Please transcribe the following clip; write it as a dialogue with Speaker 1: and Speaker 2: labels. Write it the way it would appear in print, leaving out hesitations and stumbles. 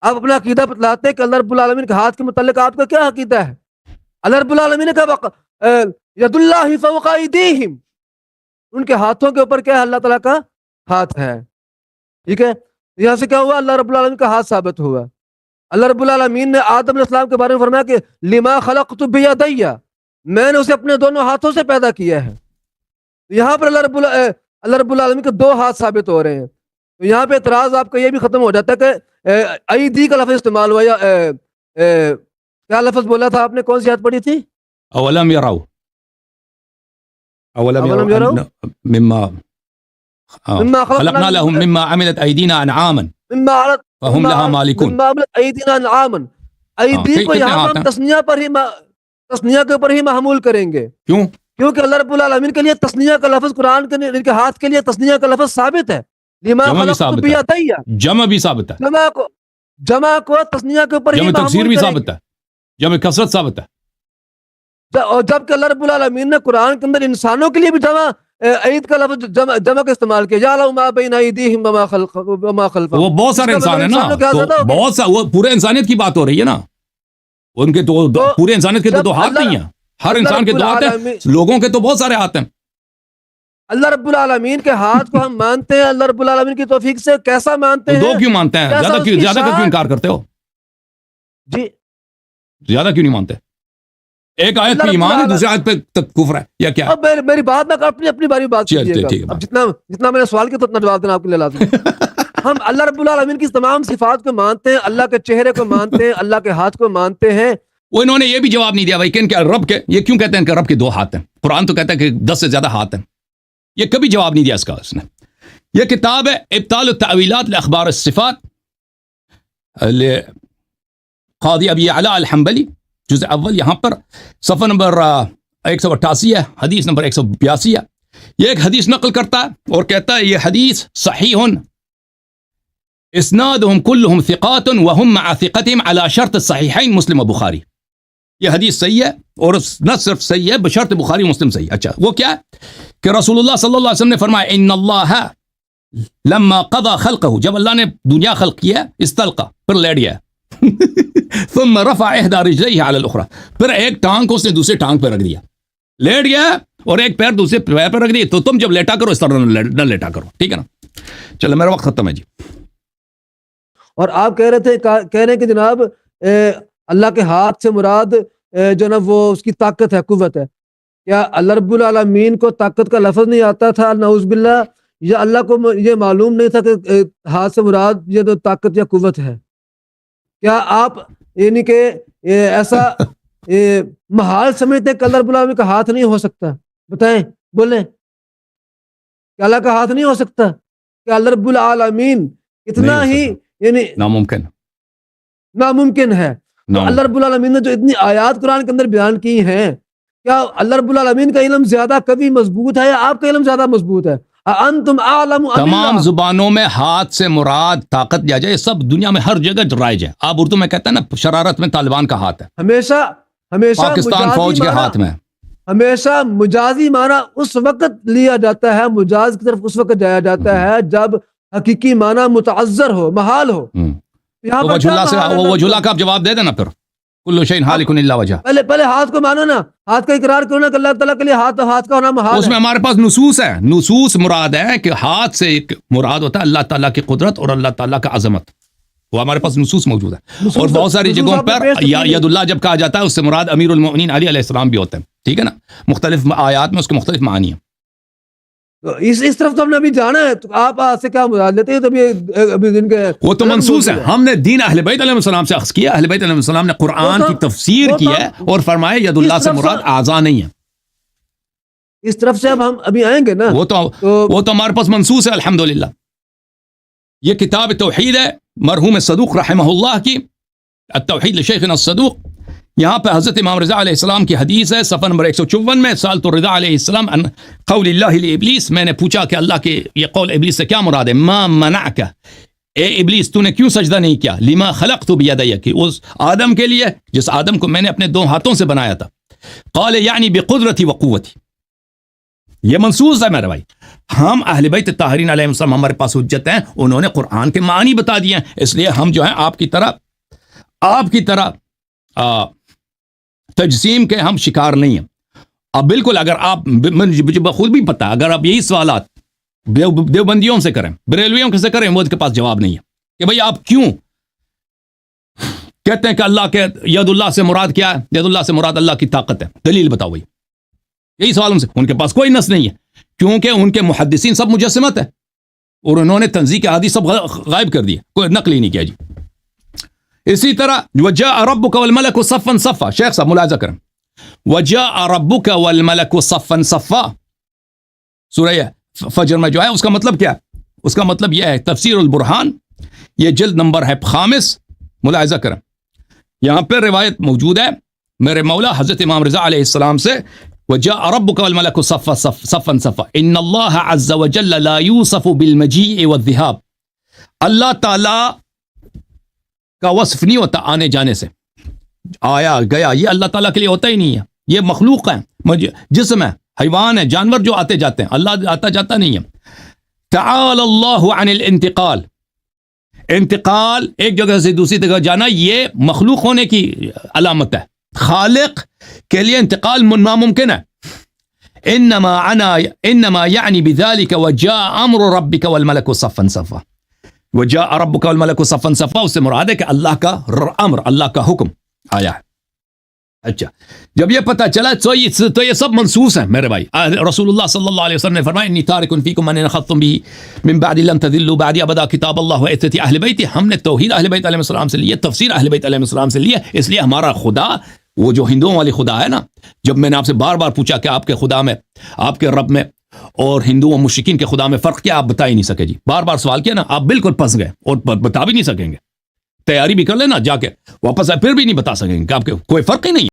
Speaker 1: آپ اپنا عقیدہ بتلاتے ہیں کہ اللہ رب العالمین کے ہاتھ کے متعلق آپ کا کیا عقیدہ ہے؟ اللہ رب العالمین نے کہا ید اللہ فوق ایدیہم، ان کے ہاتھوں کے اوپر کیا ہے؟ اللہ تعالیٰ کا ہاتھ ہے. ٹھیک ہے، یہاں سے کیا ہوا؟ اللہ رب العالمین کا ہاتھ ثابت ہوا. اللہ رب العالمین نے آدم علیہ السلام کے بارے میں فرمایا کہ لما خلقت بیدی، میں نے اسے اپنے دونوں ہاتھوں سے پیدا کیا ہے. یہاں پر اللہ رب العالمین کے دو ہاتھ ثابت ہو رہے ہیں. تو یہاں پہ اعتراض آپ کا یہ بھی ختم ہو جاتا ہے کہ ایدی کا لفظ استعمال ہوا، یا کیا لفظ بولا تھا آپ نے؟ کون سی آیت پڑھی تھی؟
Speaker 2: اولم یروا، اولم یروا مما خلقنا لهم مما عملت ایدینا انعاما فهم لها مالکون.
Speaker 1: ایدینا انعاما، ایدی کو یہاں پر ہم تثنیہ کے اوپر ہی محمول کریں گے.
Speaker 2: کیوں؟
Speaker 1: کیونکہ اللہ رب العالمین کے لیے تثنیہ کا لفظ قرآن کے ہاتھ کے لیے تثنیہ کا لفظ ثابت ہے.
Speaker 2: جمع بھی ثابت ہے، جمع بھی ثابت ہے،
Speaker 1: جمع کو تثنیہ کے اوپر ہی
Speaker 2: جمع تکثیر بھی
Speaker 1: محمول
Speaker 2: ثابت ہے، جمع کثرت ثابت ہے.
Speaker 1: اور جبکہ اللہ رب العالمین نے قرآن کے اندر انسانوں کے لیے بھی جمع عید کا لفظ جمع کا استعمال کیا. یعلم ما بین ایدیہم وما خلفہم،
Speaker 2: وہ بہت سارے انسان ہیں نا، تو بہت سا وہ پورے انسانیت کی بات ہو رہی ہے نا. ان کے تو پورے انسانیت کے تو ہاتھ نہیں ہیں، ہر انسان کے دو ہاتھ ہیں، لوگوں کے تو بہت سارے ہاتھ ہیں.
Speaker 1: اللہ رب العالمین کے ہاتھ کو ہم مانتے ہیں اللہ رب العالمین کی توفیق سے. کیسا مانتے ہیں؟
Speaker 2: دو کیوں مانتے ہیں؟ زیادہ کا کیوں انکار کرتے ہو؟
Speaker 1: جی
Speaker 2: زیادہ کیوں نہیں مانتے؟ ایک آیت پہ ایمان ہے، دوسری آیت پہ کفر ہے، یا کیا؟
Speaker 1: اب میری بات میں اپنی باری بات کیجیے گا. اب جتنا میں نے سوال کیا تو اتنا جواب دینا آپ کے لیے لازم ہے. ہم اللہ رب العالمین کی تمام صفات کو مانتے ہیں، اللہ کے چہرے کو مانتے ہیں، اللہ کے ہاتھ کو مانتے ہیں.
Speaker 2: وہ انہوں نے یہ بھی جواب نہیں دیا بھائی کہ رب کے یہ کیوں کہتے ہیں کہ رب کے دو ہاتھ ہیں؟ قرآن تو کہتا ہے کہ 10 سے زیادہ ہاتھ ہیں. یہ کبھی جواب نہیں دیا اس کا اس نے. یہ کتاب ہے ابطال التأویلات لاخبار الصفات، قاضی ابی علاء الحنبلی، جزء اول، یہاں پر صفحہ نمبر 188 ہے، حدیث نمبر 182 ہے. یہ ایک حدیث نقل کرتا ہے اور کہتا ہے یہ حدیث صحیح اسنادهم كلهم ثقات وهم مع ثقتهم على شرط الصحيحين مسلم و بخاری. یہ حدیث صحیح ہے اور نہ صرف صحیح ہے بشرط بخاری مسلم صحیح. اچھا وہ کیا ہے کہ رسول اللہ صلی اللہ علیہ وسلم نے فرمایا ان اللہ لما قضى خلقه، جب اللہ نے دنیا خلق کیا استلقى، پھر لیٹ گیا ثم رفع احدى رجليه على الاخرى، پھر ایک ٹانگ کو اس نے دوسرے ٹانگ پہ رکھ دیا، لیٹ گیا اور ایک پیر دوسرے پیر پہ رکھ دیا. تو تم جب لیٹا کرو اس طرح نہ لیٹا کرو. ٹھیک ہے نا؟ چلو میرا وقت ختم ہے جی.
Speaker 1: اور آپ کہہ رہے ہیں کہ جناب اللہ کے ہاتھ سے مراد جو نا وہ اس کی طاقت ہے، قوت ہے. کیا اللہ رب العالمین کو طاقت کا لفظ نہیں آتا تھا نعوذ باللہ، یا اللہ کو یہ معلوم نہیں تھا کہ ہاتھ سے مراد یہ تو طاقت یا قوت ہے؟ کیا آپ یعنی کہ ایسا محال سمجھتے ہیں کہ اللہ رب العالمین کا ہاتھ نہیں ہو سکتا؟ بتائیں، بولیں، کہ اللہ کا ہاتھ نہیں ہو سکتا؟ کہ اللہ رب العالمین اتنا ہی یعنی ناممکن ہے. تو اللہ رب العالمین نے جو اتنی آیات قرآن کے اندر بیان کی ہیں، کیا اللہ رب العالمین کا علم زیادہ کبھی مضبوط ہے یا آپ کا علم زیادہ مضبوط ہے؟ انتم اعلم.
Speaker 2: تمام زبانوں میں ہاتھ سے مراد طاقت دیا جائے، سب دنیا میں ہر جگہ رائج ہے. آپ اردو میں کہتے ہیں نا شرارت میں طالبان کا ہاتھ ہے،
Speaker 1: ہمیشہ
Speaker 2: پاکستان فوج کے ہاتھ میں.
Speaker 1: ہمیشہ مجازی معنی اس وقت لیا جاتا ہے، مجاز کی طرف اس وقت جایا جاتا ہے جب حقیقی معنی متعذر ہو، محال ہو.
Speaker 2: وجھلا کا آپ جواب دے دینا پھر کل شیء ہالک الا وجہ.
Speaker 1: پہلے ہاتھ کو مانو نا، ہاتھ کا اقرار کرو نا کہ اللہ تعالیٰ کے لیے ہاتھ کا ہونا محال ہے.
Speaker 2: اس میں ہمارے پاس نصوص ہے، نصوص مراد ہے کہ ہاتھ سے مراد ہوتا ہے اللہ تعالیٰ کی قدرت اور اللہ تعالیٰ کا عظمت. وہ ہمارے پاس نصوص موجود ہے. اور بہت ساری جگہوں پر ید اللہ جب کہا جاتا ہے اس سے مراد امیر المؤمنین علی علیہ السلام بھی ہوتے ہیں. ٹھیک ہے نا؟ مختلف آیات میں اس کے مختلف معنی ہیں.
Speaker 1: اس طرف تو ہم نے ابھی جانا ہے، تو آپ آج سے کیا مراد لیتے ہیں؟ تو ابھی دن کے
Speaker 2: وہ تو منصوص ہے. ہم نے دین اہل بیت علیہ السلام سے اخذ کیا. اہل بیت علیہ السلام نے قرآن کی تفسیر کی ہے اور فرمایا ید اللہ سے مراد اعضاء نہیں ہے.
Speaker 1: اس طرف سے اب ہم ابھی آئیں گے نا،
Speaker 2: وہ تو ہمارے پاس منصوص ہے الحمدللہ. یہ کتاب توحید ہے مرحوم صدوق رحمہ اللہ کی، التوحید لشیخنا الصدوق. یہاں پہ حضرت امام رضا علیہ السلام کی حدیث ہے صفحہ نمبر 154 میں. سألت الرضا علیہ السلام عن قول اللہ لابلیس، میں نے پوچھا کہ اللہ کے یہ قول ابلیس سے کیا مراد ہے. ما منعک، اے ابلیس تو نے کیوں سجدہ نہیں کیا. لما خلقت بیدی، کہ اس آدم کے لیے جس آدم کو میں نے اپنے دو ہاتھوں سے بنایا تھا. قال یعنی بقدرتی وقوتی، یہ منصوص ہے میرے بھائی. ہم اہل بیت طاہرین علیہ السلام ہمارے پاس حجت ہیں, انہوں نے قرآن کے معنی بتا دیے ہیں, اس لیے ہم جو ہیں آپ کی طرح تجسیم کے ہم شکار نہیں ہیں. اب بالکل اگر آپ, مجھے بخود بھی پتا, اگر آپ یہی سوالات دیوبندیوں سے کریں, بریلویوں سے کریں, وہ کے پاس جواب نہیں ہے کہ بھئی آپ کیوں کہتے ہیں کہ اللہ کے ید اللہ سے مراد کیا ہے؟ ید اللہ سے مراد اللہ کی طاقت ہے, دلیل بتاؤ بھئی. یہی سوال ان کے پاس کوئی نص نہیں ہے, کیونکہ ان کے محدثین سب مجسمت ہے اور انہوں نے تنزیہ کے احادیث سب غائب کر دیے, کوئی نقل ہی نہیں کیا جی. اسی طرح وجاء ربک والملک صفا صفا, شیخ صاحب ملاحظہ کریں, وجاء ربک والملک صفا صفا سورہ فجر میں جو ہے اس کا مطلب کیا ہے؟ اس کا مطلب یہ ہے, تفسیر البرہان, یہ جلد نمبر ہے 5, ملاحظہ کریں, یہاں پہ روایت موجود ہے میرے مولا حضرت امام رضا علیہ السلام سے, وجاء ربک والملک صفا صفا صفا ان اللہ عز وجل لا یوصف بالمجیء والذهاب. اللہ تعالی کا وصف نہیں ہوتا آنے جانے سے, آیا گیا, یہ اللہ تعالیٰ کے لیے ہوتا ہی نہیں ہے. یہ مخلوق ہے, جسم ہے, حیوان ہے, جانور جو آتے جاتے ہیں, اللہ آتا جاتا نہیں ہے. تعالی اللہ عن الانتقال, انتقال ایک جگہ سے دوسری جگہ جانا یہ مخلوق ہونے کی علامت ہے, خالق کے لیے انتقال ناممکن ہے. انما یعنی بذلك وجاء امر ربک والملک صفا صفا, وجاء ربک والملک صفا صفا, اس سے مراد ہے کہ اللہ کا امر, اللہ کا حکم آیا ہے. اچھا, جب یہ پتہ چلا تو یہ سب منصوص ہیں میرے بھائی. رسول اللہ صلی اللہ علیہ وسلم نے فرمایا انی تارک فیکم من اخذتم به من بعد لن تذلوا بعدی ابدا کتاب اللہ و عترتی اہل بیت. ہم نے توحید اہل بیت علیہ السلام سے لی, تفسیر اہل بیت علیہ السلام سے لی, اس لیے ہمارا خدا وہ جو ہندوؤں والی خدا ہے نا, جب میں نے آپ سے بار بار پوچھا کہ آپ کے خدا میں, آپ کے رب میں اور ہندوؤں مشرکین کے خدا میں فرق کیا, آپ بتا ہی نہیں سکے جی. بار بار سوال کیا نا, آپ بالکل پھنس گئے اور بتا بھی نہیں سکیں گے. تیاری بھی کر لینا جا کے واپس آئے, پھر بھی نہیں بتا سکیں گے کہ آپ کے کوئی فرق ہی نہیں.